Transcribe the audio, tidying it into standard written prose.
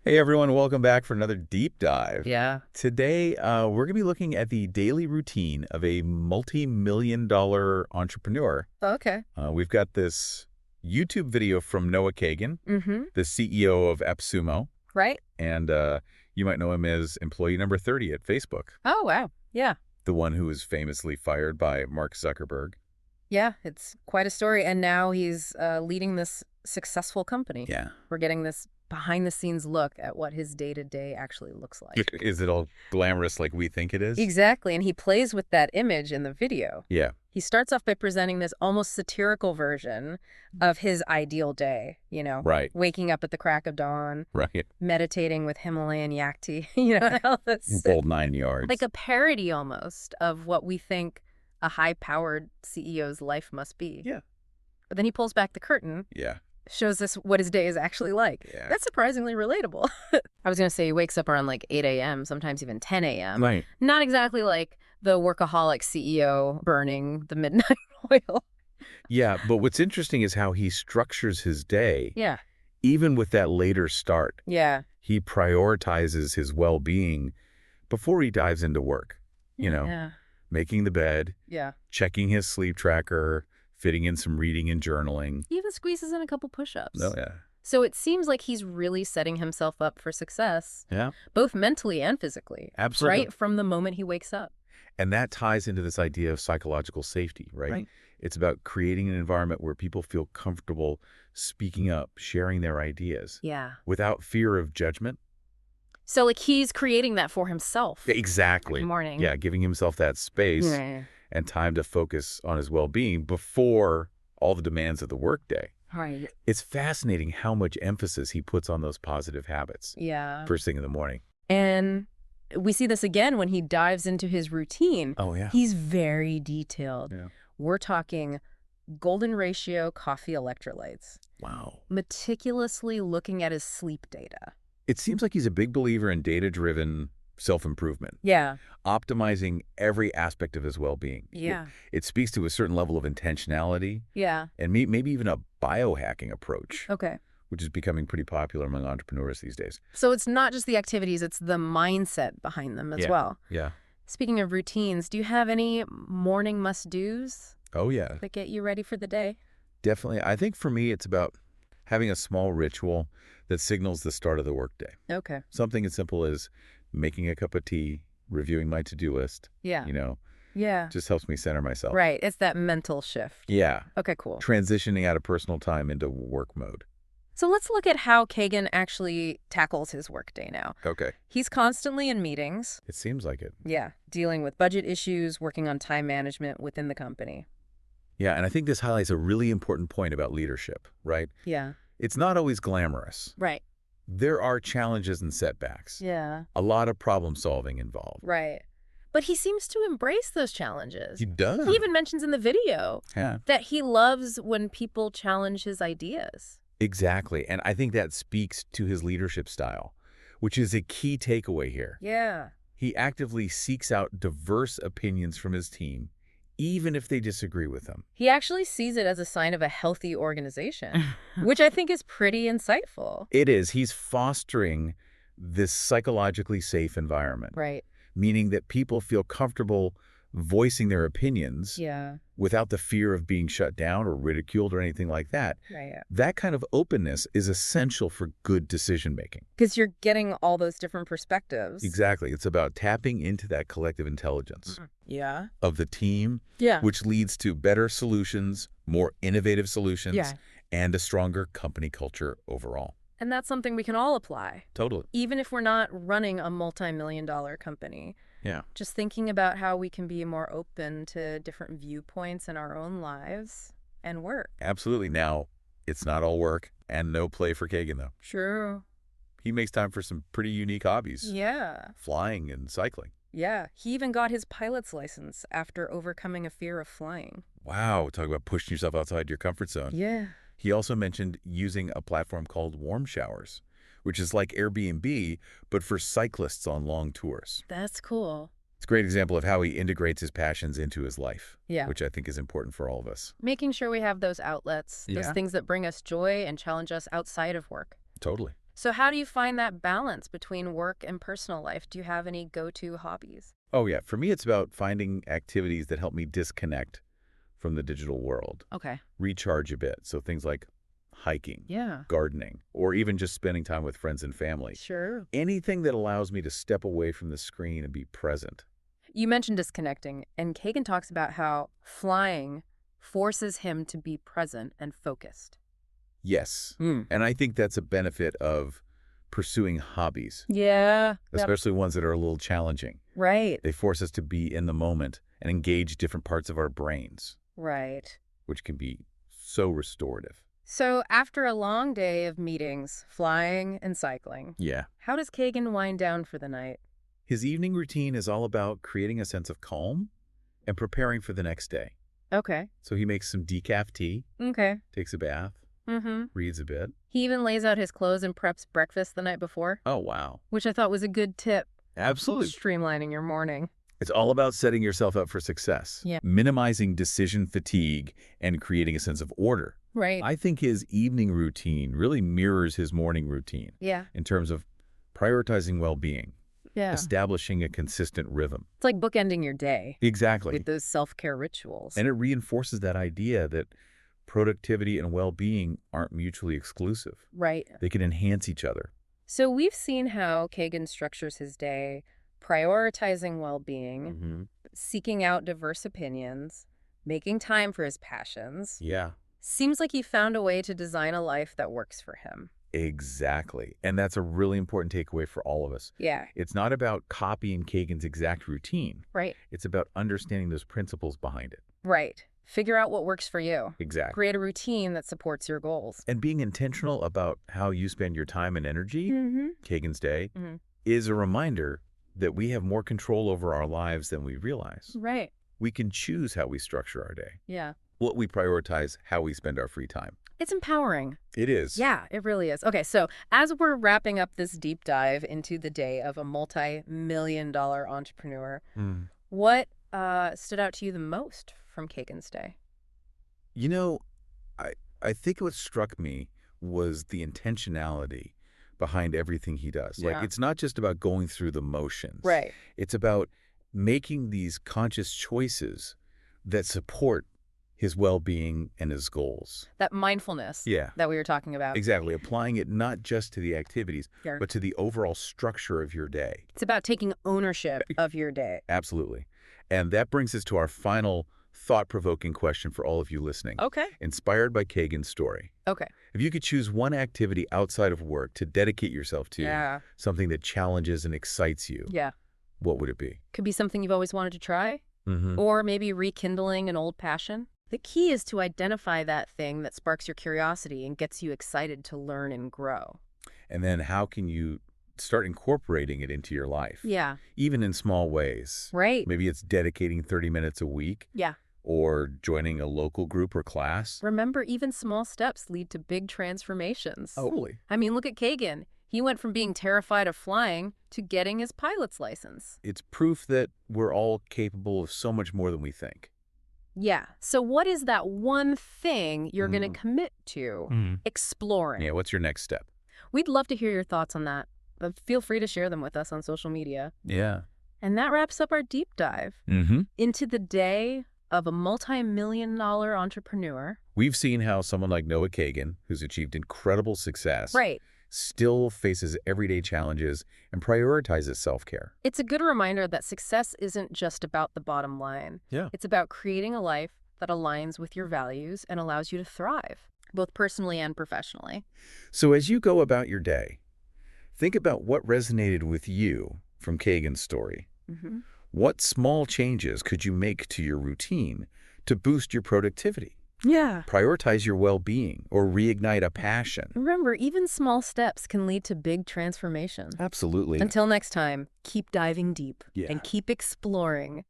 Hey everyone, welcome back for another deep dive. Yeah. Today, we're going to be looking at the daily routine of a multi-million-dollar entrepreneur. Okay. We've got this YouTube video from Noah Kagan, Mm-hmm. the CEO of AppSumo, Right? and you might know him as employee number 30 at Facebook, Oh, wow. Yeah. the one who was famously fired by Mark Zuckerberg. Yeah. It's quite a story. And now he's leading this successful company. Yeah. We're getting this behind-the-scenes look at what his day-to-day actually looks like. Is it all glamorous like we think it is? Exactly. And he plays with that image in the video. Yeah. He starts off by presenting this almost satirical version of his ideal day, Right. waking up at the crack of dawn, Right. meditating with Himalayan yak tea, all this. Bold 9 yards. Like a parody almost of what we think a high-powered CEO's life must be. Yeah. But then he pulls back the curtain, Yeah. shows us what his day is actually like. Yeah. That's surprisingly relatable. I was going to say he wakes up around like 8 a.m., sometimes even 10 a.m. Right. Not exactly like the workaholic CEO burning the midnight oil. Yeah, but what's interesting is how he structures his day. Yeah. Even with that later start, Yeah. he prioritizes his well-being before he dives into work. Yeah. Making the bed, Yeah. checking his sleep tracker, fitting in some reading and journaling. He even squeezes in a couple push-ups. Oh, yeah. So it seems like he's really setting himself up for success, Yeah, both mentally and physically. absolutely. Right from the moment he wakes up. And that ties into this idea of psychological safety, right? Right. It's about creating an environment where people feel comfortable speaking up, sharing their ideas Yeah. without fear of judgment. So like he's creating that for himself. Exactly. Good morning. Yeah, giving himself that space Yeah. and time to focus on his well-being before all the demands of the workday. Right. It's fascinating how much emphasis he puts on those positive habits Yeah. first thing in the morning. And we see this again when he dives into his routine. Oh, yeah. He's very detailed. Yeah. We're talking golden ratio coffee electrolytes, Wow. meticulously looking at his sleep data. It seems like he's a big believer in data-driven self-improvement, Yeah. optimizing every aspect of his well-being. Yeah. It speaks to a certain level of intentionality Yeah. and maybe even a biohacking approach, Okay. which is becoming pretty popular among entrepreneurs these days. So it's not just the activities, it's the mindset behind them as well. Yeah. Speaking of routines, do you have any morning must-dos Oh, yeah. that get you ready for the day? Definitely. I think for me, it's about having a small ritual that signals the start of the workday. Okay. Something as simple as making a cup of tea, reviewing my to-do list, Yeah. Yeah. just helps me center myself. Right. It's that mental shift. Yeah. Okay, cool. Transitioning out of personal time into work mode. So let's look at how Kagan actually tackles his workday now. Okay. He's constantly in meetings. It seems like it. Yeah. Dealing with budget issues, working on time management within the company. Yeah, and I think this highlights a really important point about leadership, right? Yeah. It's not always glamorous. Right. There are challenges and setbacks. Yeah. A lot of problem solving involved. Right. But he seems to embrace those challenges. He does. He even mentions in the video Yeah. that he loves when people challenge his ideas. Exactly. And I think that speaks to his leadership style, which is a key takeaway here. Yeah. He actively seeks out diverse opinions from his team, even if they disagree with him. He actually sees it as a sign of a healthy organization, which I think is pretty insightful. It is. He's fostering this psychologically safe environment, Right. meaning that people feel comfortable voicing their opinions Yeah. without the fear of being shut down or ridiculed or anything like that. Right. That kind of openness is essential for good decision-making. Because you're getting all those different perspectives. Exactly. It's about tapping into that collective intelligence Yeah. of the team, Yeah. which leads to better solutions, more innovative solutions, Yeah. and a stronger company culture overall. And that's something we can all apply, Totally. even if we're not running a multi-million-dollar company. Yeah. Just thinking about how we can be more open to different viewpoints in our own lives and work. Absolutely. Now, it's not all work and no play for Kagan, though. True. He makes time for some pretty unique hobbies. Yeah. Flying and cycling. Yeah. He even got his pilot's license after overcoming a fear of flying. Wow. Talk about pushing yourself outside your comfort zone. Yeah. He also mentioned using a platform called Warm Showers, which is like Airbnb, but for cyclists on long tours. That's cool. It's a great example of how he integrates his passions into his life, Yeah. which I think is important for all of us. Making sure we have those outlets, those Yeah. things that bring us joy and challenge us outside of work. Totally. So how do you find that balance between work and personal life? Do you have any go-to hobbies? Oh, yeah. For me, it's about finding activities that help me disconnect from the digital world, Okay. recharge a bit. So things like hiking, Yeah. gardening, or even just spending time with friends and family. Sure. Anything that allows me to step away from the screen and be present. You mentioned disconnecting, and Kagan talks about how flying forces him to be present and focused. Yes. Mm. And I think that's a benefit of pursuing hobbies, Yeah. Yep. especially ones that are a little challenging. Right. They force us to be in the moment and engage different parts of our brains, Right. which can be so restorative. So after a long day of meetings, flying and cycling, Yeah. how does Kagan wind down for the night? His evening routine is all about creating a sense of calm and preparing for the next day. Okay. So he makes some decaf tea, Okay. takes a bath, Mm-hmm. reads a bit. He even lays out his clothes and preps breakfast the night before, Oh, wow. which I thought was a good tip. Absolutely. Streamlining your morning. It's all about setting yourself up for success, Yeah. minimizing decision fatigue, and creating a sense of order. Right. I think his evening routine really mirrors his morning routine Yeah. in terms of prioritizing well-being, Yeah. establishing a consistent rhythm. It's like bookending your day Exactly. with those self-care rituals. And it reinforces that idea that productivity and well-being aren't mutually exclusive. Right. They can enhance each other. So we've seen how Kagan structures his day, prioritizing well-being, seeking out diverse opinions, making time for his passions. Yeah. Seems like he found a way to design a life that works for him. Exactly. And that's a really important takeaway for all of us. Yeah. It's not about copying Kagan's exact routine. Right. It's about understanding those principles behind it. Right. Figure out what works for you. Exactly. Create a routine that supports your goals. And being intentional about how you spend your time and energy, Mm-hmm. Kagan's day, Mm-hmm. is a reminder that we have more control over our lives than we realize. Right. We can choose how we structure our day, Yeah. what we prioritize, how we spend our free time. It's empowering. It is. Yeah, it really is. Okay, so as we're wrapping up this deep dive into the day of a multi-million-dollar entrepreneur, what stood out to you the most from Kagan's day? You know, I think what struck me was the intentionality behind everything he does. Yeah. Like, it's not just about going through the motions. Right. It's about making these conscious choices that support his well-being and his goals. That mindfulness Yeah. that we were talking about. Exactly. Applying it not just to the activities, Yeah. but to the overall structure of your day. It's about taking ownership of your day. Absolutely. And that brings us to our final thought-provoking question for all of you listening. Okay. Inspired by Kagan's story. Okay. If you could choose one activity outside of work to dedicate yourself to, Yeah. something that challenges and excites you, Yeah. what would it be? Could be something you've always wanted to try, Mm-hmm. or maybe rekindling an old passion. The key is to identify that thing that sparks your curiosity and gets you excited to learn and grow. And then how can you start incorporating it into your life? Yeah. Even in small ways. Right. Maybe it's dedicating 30 minutes a week. Yeah. Or joining a local group or class. Remember, even small steps lead to big transformations. Totally. I mean, look at Kagan. He went from being terrified of flying to getting his pilot's license. It's proof that we're all capable of so much more than we think. Yeah. So what is that one thing you're going to commit to exploring? Yeah, what's your next step? We'd love to hear your thoughts on that. But feel free to share them with us on social media. Yeah. And that wraps up our deep dive into the day of a multi-million-dollar entrepreneur. We've seen how someone like Noah Kagan, who's achieved incredible success, Right. still faces everyday challenges and prioritizes self-care. It's a good reminder that success isn't just about the bottom line. Yeah. It's about creating a life that aligns with your values and allows you to thrive, both personally and professionally. So as you go about your day, think about what resonated with you from Kagan's story. What small changes could you make to your routine to boost your productivity? Yeah. Prioritize your well-being or reignite a passion. Remember, even small steps can lead to big transformation. Absolutely. Until next time, keep diving deep Yeah. and keep exploring.